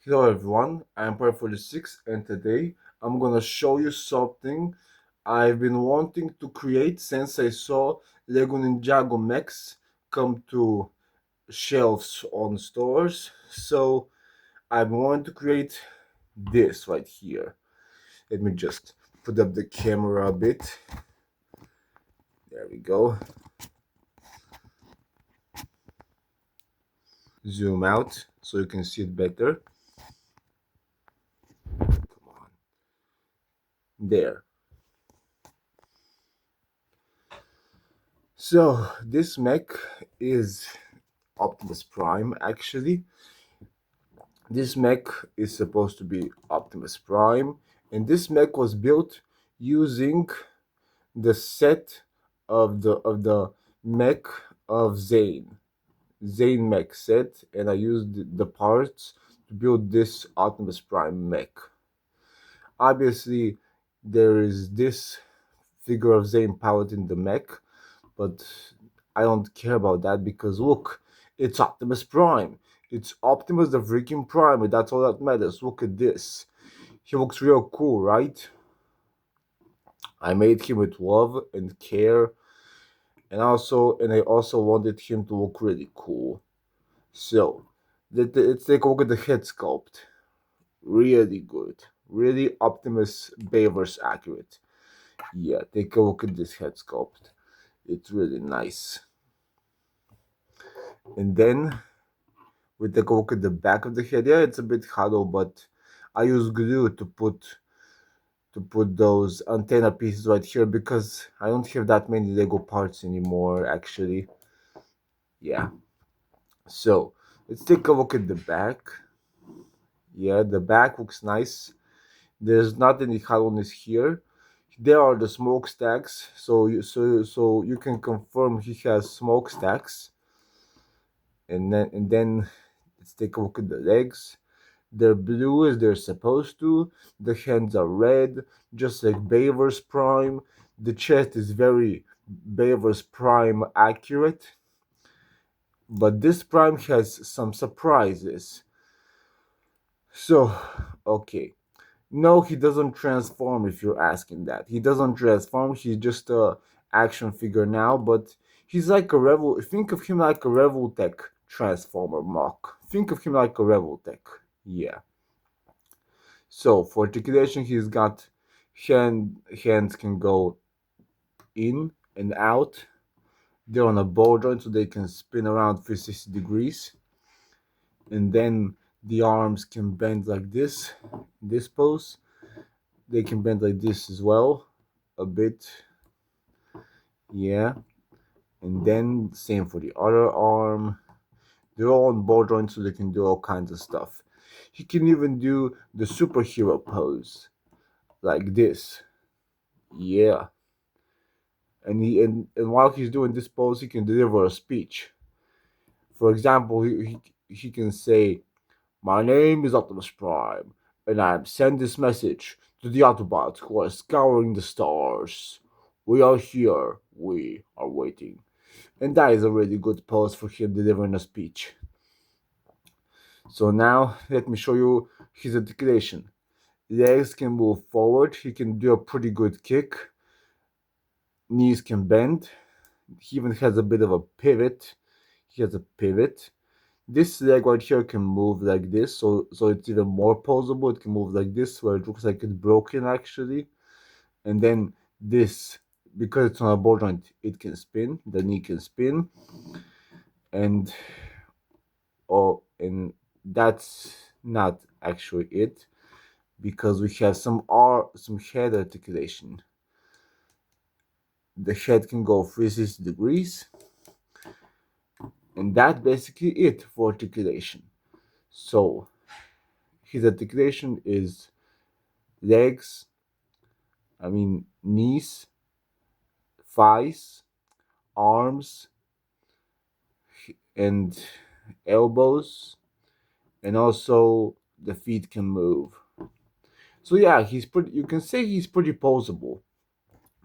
Hello everyone, I'm Part 46 and today I'm gonna show you something I've been wanting to create since I saw Lego Ninjago mechs come to shelves on stores. So I've been wanting to create this right here. Let me just put up the camera a bit. There we go. Zoom out so you can see it better. Come on. There. So this mech is Optimus Prime actually. This mech is supposed to be Optimus Prime, and this mech was built using the set of the mech of Zane mech set, and I used the parts to build this Optimus Prime mech. Obviously, there is this figure of Zane piloting the mech, but I don't care about that because look, it's Optimus Prime. It's Optimus the freaking Prime, and that's all that matters. Look at this. He looks real cool, right? I made him with love and care, and I also wanted him to look really cool. So, let's take a look at the head sculpt. Really good. Really Optimus Bayverse accurate. Yeah, take a look at this head sculpt. It's really nice. And then we take a look at the back of the head. Yeah, it's a bit hollow, but I use glue to put those antenna pieces right here because I don't have that many Lego parts anymore actually. Yeah. So let's take a look at the back. Yeah, the back looks nice. There's not any hollowness here. There are the smokestacks, so you can confirm he has smokestacks. And then let's take a look at the legs. They're blue as they're supposed to. The hands are red, just like Bayver's Prime. The chest is very Bayver's Prime accurate. But this Prime has some surprises. So, okay. No, he doesn't transform if you're asking that. He doesn't transform, he's just a action figure now, but he's like a think of him like a Revoltech Transformer mock. Think of him like a Revoltech. Yeah. So for articulation, he's got hands can go in and out. They're on a ball joint, so they can spin around 360 degrees. And then the arms can bend like this pose. They can bend like this as well, a bit. Yeah. And then same for the other arm. They're all on ball joints, so they can do all kinds of stuff. He can even do the superhero pose, like this. Yeah. And while he's doing this pose, he can deliver a speech. For example, he can say, "My name is Optimus Prime, and I send this message to the Autobots who are scouring the stars. We are here. We are waiting." And that is a really good pose for him delivering a speech. So now let me show you his articulation. Legs can move forward. He can do a pretty good kick. Knees can bend. He even has a bit of a pivot. He has a pivot. This leg right here can move like this, so it's even more posable. It can move like this, where it looks like it's broken actually. And then this, because it's on a ball joint, it can spin. The knee can spin, and and that's not actually it, because we have some head articulation. The head can go 360 degrees, and that's basically it for articulation. So his articulation is legs, knees, thighs, arms, and elbows, and also the feet can move. So yeah, you can say he's pretty posable,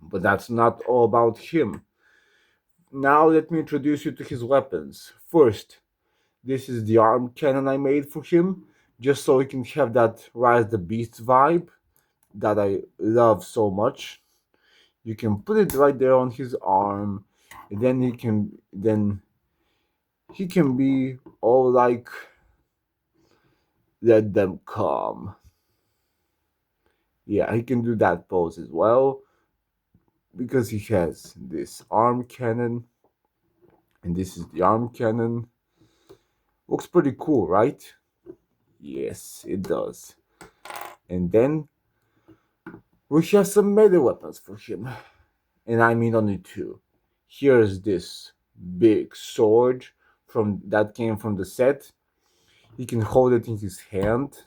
but that's not all about him. Now let me introduce you to his weapons. First, this is the arm cannon I made for him. just so he can have that Rise the Beast vibe that I love so much. You can put it right there on his arm, and then he can be all like, let them come. Yeah, he can do that pose as well because he has this arm cannon, and this is the arm cannon. Looks pretty cool, right? Yes, it does. And then we have some melee weapons for him, and I mean only two. Here's this big sword from that came from the set. He can hold it in his hand.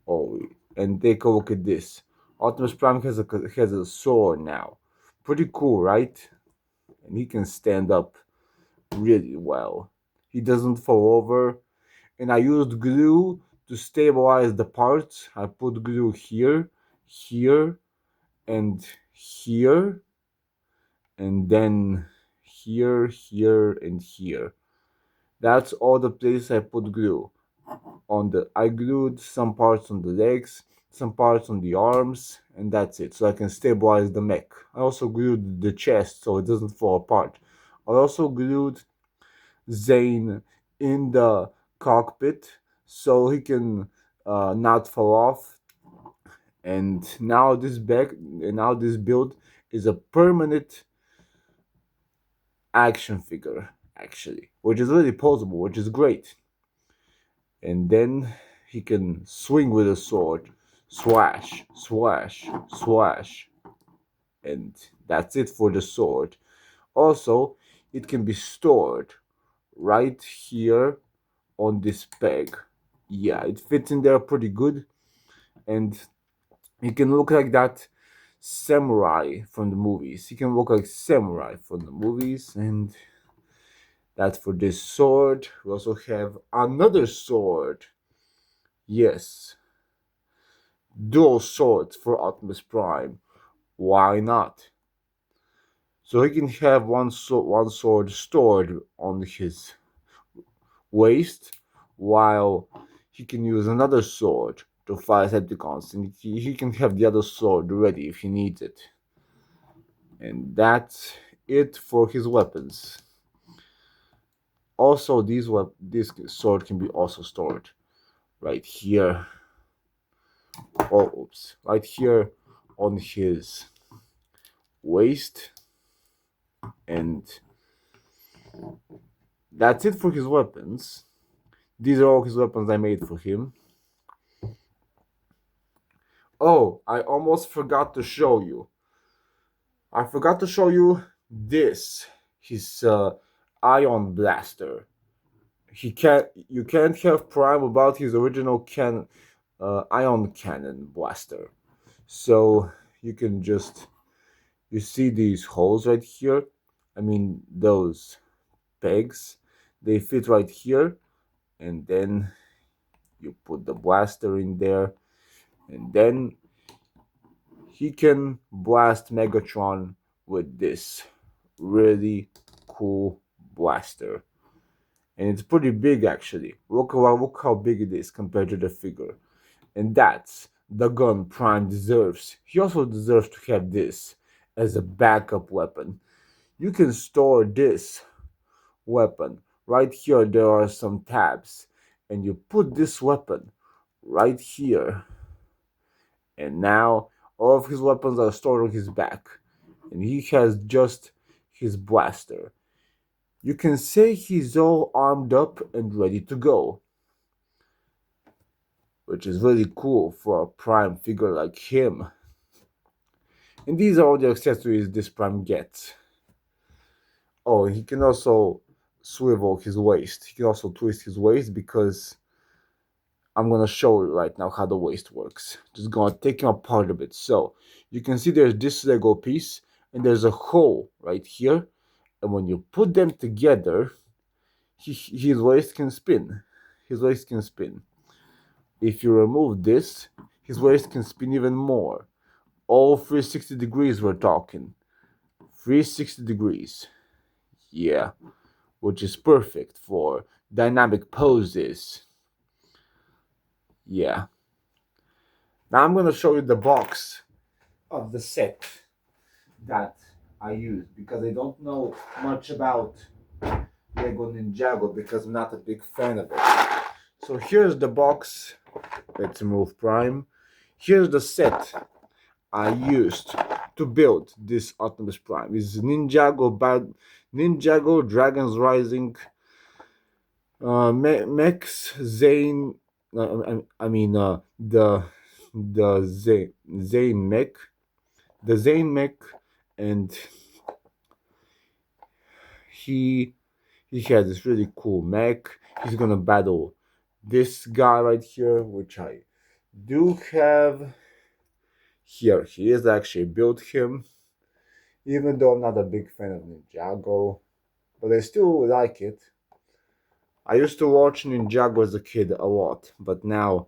Oh, and take a look at this. Optimus Prime has a sword now. Pretty cool, right? And he can stand up really well. He doesn't fall over. And I used glue to stabilize the parts. I put glue here, here, and here, and then here, here, and here. That's all the places I put glue. I glued some parts on the legs, some parts on the arms, and that's it. So I can stabilize the mech. I also glued the chest so it doesn't fall apart. I also glued Zane in the cockpit so he can not fall off. And now this build is a permanent action figure, actually, which is really posable, which is great. And then he can swing with a sword, swash, swash, swash, and that's it for the sword. Also, it can be stored right here on this peg. Yeah, it fits in there pretty good, and he can look like that samurai from the movies. He can look like samurai from the movies, and that's for this sword. We also have another sword. Yes, dual swords for Optimus Prime. Why not? So he can have one sword stored on his waist, while he can use another sword to fight Decepticons, and he can have the other sword ready if he needs it. And that's it for his weapons. Also, this sword can be also stored right here. Oh, oops! Right here on his waist, and that's it for his weapons. These are all his weapons I made for him. Oh, I almost forgot to show you. I forgot to show you this. His ion blaster. You can't have Prime without his original ion cannon blaster. So you can just you see these holes right here. I mean those pegs. They fit right here, and then you put the blaster in there, and then he can blast Megatron with this really cool blaster. And it's pretty big actually. Look how big it is compared to the figure. And that's the gun Prime deserves. He also deserves to have this as a backup weapon. You can store this weapon. Right here there are some tabs. And you put this weapon right here. And now all of his weapons are stored on his back. And he has just his blaster. You can say he's all armed up and ready to go, which is really cool for a Prime figure like him. And these are all the accessories this Prime gets. Oh, he can also swivel his waist. He can also twist his waist because I'm gonna show you right now how the waist works. Just gonna take him apart a bit. So you can see there's this Lego piece and there's a hole right here. And when you put them together, his waist can spin. His waist can spin. If you remove this, his waist can spin even more. All 360 degrees we're talking. 360 degrees. Yeah, which is perfect for dynamic poses. Yeah. Now I'm gonna show you the box of the set that I use because I don't know much about Lego Ninjago because I'm not a big fan of it. So here's the box. Let's remove Prime. Here's the set I used to build this Optimus Prime. It's Ninjago Dragons Rising Max Zane. The Zane mech, the Zane mech, and he he has this really cool mech. He's gonna battle this guy right here, which I do have here. He is actually built him, even though I'm not a big fan of Ninjago, but I still like it. I used to watch Ninjago as a kid a lot, but now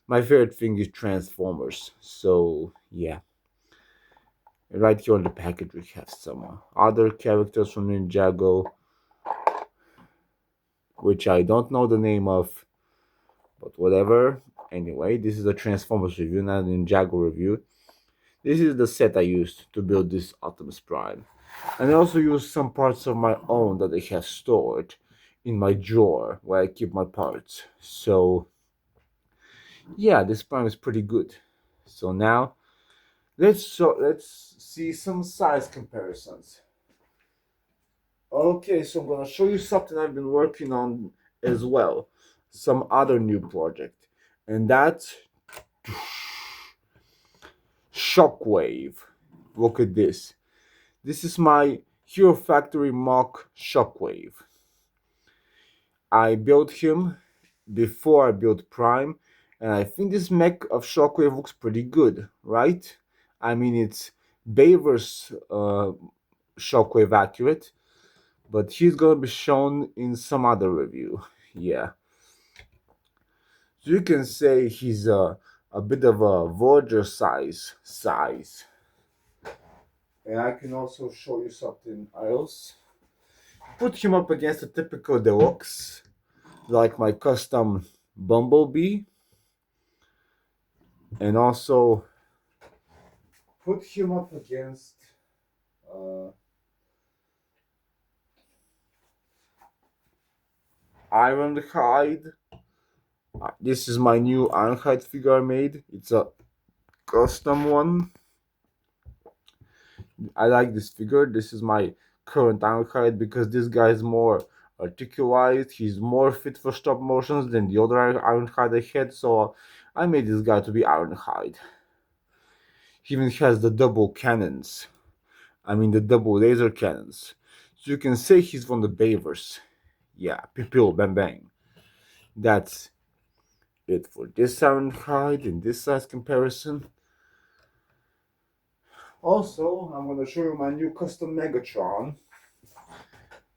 my favorite thing is Transformers. So yeah, right here on the package we have some other characters from Ninjago, which I don't know the name of, but whatever. Anyway, this is a Transformers review, not a Ninjago review. This is the set I used to build this Optimus Prime. And I also used some parts of my own that I have stored in my drawer where I keep my parts. So yeah, this Prime is pretty good. So now let's see some size comparisons. Okay, so I'm gonna show you something I've been working on as well. Some other new project. And that's Shockwave. Look at this. This is my Hero Factory mock Shockwave. I built him before I built Prime, and I think this mech of Shockwave looks pretty good, right? I mean, it's Baver's Shockwave accurate, but he's gonna be shown in some other review. Yeah. So you can say he's a bit of a Voyager size. And I can also show you something else. Put him up against a typical deluxe, like my custom Bumblebee, and also put him up against uh, Ironhide. This is my new Ironhide figure I made. It's a custom one. I like this figure. This is my current Ironhide because this guy is more articulate. He's more fit for stop motions than the other Ironhide I had. So I made this guy to be Ironhide. He even has the double cannons. I mean the double laser cannons. So you can say he's from the Bavers. Yeah, pipil, bang bang. That's it for this Ironhide in this size comparison. Also, I'm gonna show you my new custom Megatron,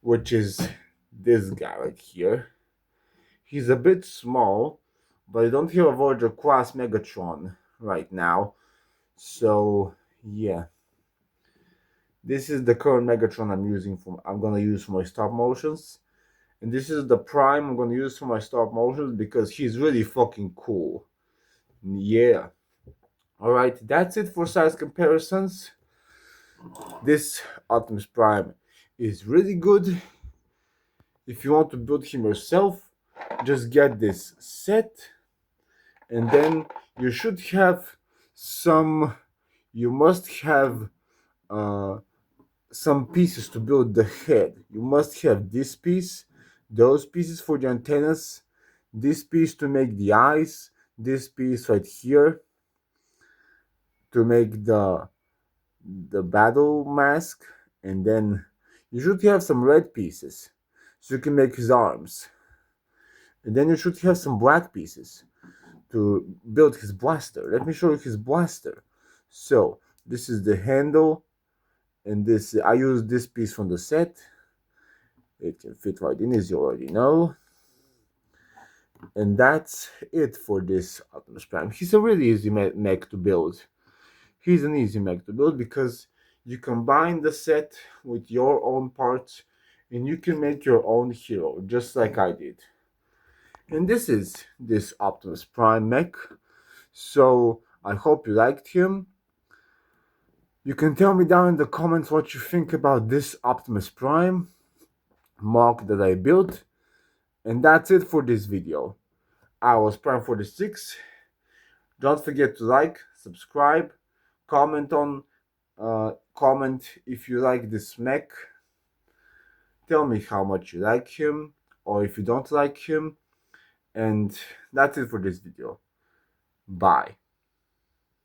which is this guy right here. He's a bit small, but I don't have a Voyager class Megatron right now. So yeah. This is the current Megatron I'm gonna use for my stop motions. And this is the Prime I'm gonna use for my stop motions because he's really fucking cool. Yeah. Alright, that's it for size comparisons. This Optimus Prime is really good. If you want to build him yourself, just get this set, and then you should have some. You must have some pieces to build the head. You must have this piece, those pieces for the antennas, this piece to make the eyes, this piece right here to make the battle mask, and then you should have some red pieces so you can make his arms. And then you should have some black pieces to build his blaster. Let me show you his blaster. So this is the handle, and this I use this piece from the set. It can fit right in, as you already know. And that's it for this Optimus Prime. He's a really easy mech to build. He's an easy mech to build because you combine the set with your own parts and you can make your own hero, just like I did. And this is this Optimus Prime mech. So I hope you liked him. You can tell me down in the comments what you think about this Optimus Prime mock that I built. And that's it for this video. I was Prime46. Don't forget to like, subscribe, comment comment if you like this mech. Tell me how much you like him or if you don't like him. And that's it for this video. Bye.